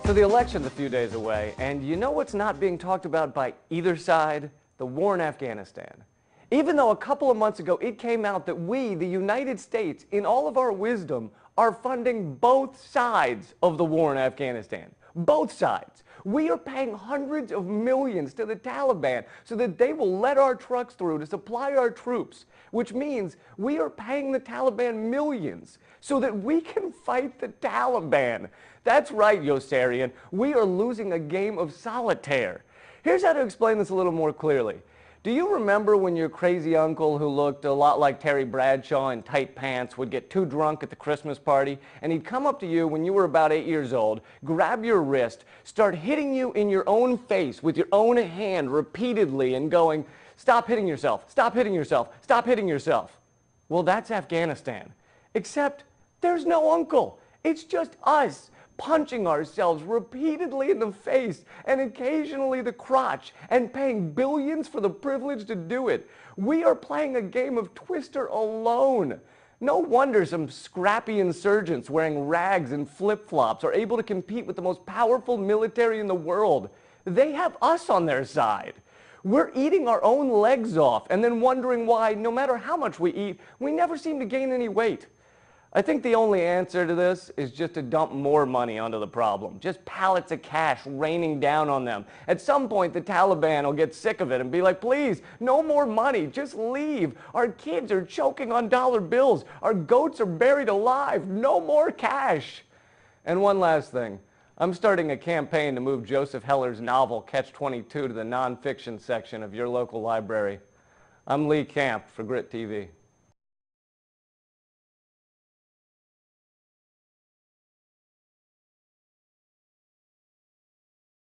So the election's a few days away, and you know what's not being talked about by either side? The war in Afghanistan. Even though a couple of months ago it came out that we, the United States, in all of our wisdom, are funding both sides of the war in Afghanistan. Both sides. We are paying hundreds of millions to the Taliban so that they will let our trucks through to supply our troops, which means we are paying the Taliban millions so that we can fight the Taliban. That's right, Yossarian. We are losing a game of solitaire. Here's how to explain this a little more clearly. Do you remember when your crazy uncle, who looked a lot like Terry Bradshaw in tight pants, would get too drunk at the Christmas party, and he'd come up to you when you were about 8 years old, grab your wrist, start hitting you in your own face with your own hand repeatedly and going, "Stop hitting yourself, stop hitting yourself, stop hitting yourself." Well, that's Afghanistan. Except there's no uncle. It's just us punching ourselves repeatedly in the face and occasionally the crotch and paying billions for the privilege to do it. We are playing a game of Twister alone. No wonder some scrappy insurgents wearing rags and flip-flops are able to compete with the most powerful military in the world. They have us on their side. We're eating our own legs off and then wondering why, no matter how much we eat, we never seem to gain any weight. I think the only answer to this is just to dump more money onto the problem. Just pallets of cash raining down on them. At some point, the Taliban will get sick of it and be like, "Please, no more money, just leave. Our kids are choking on dollar bills. Our goats are buried alive. No more cash." And one last thing. I'm starting a campaign to move Joseph Heller's novel Catch-22 to the nonfiction section of your local library. I'm Lee Camp for Grit TV.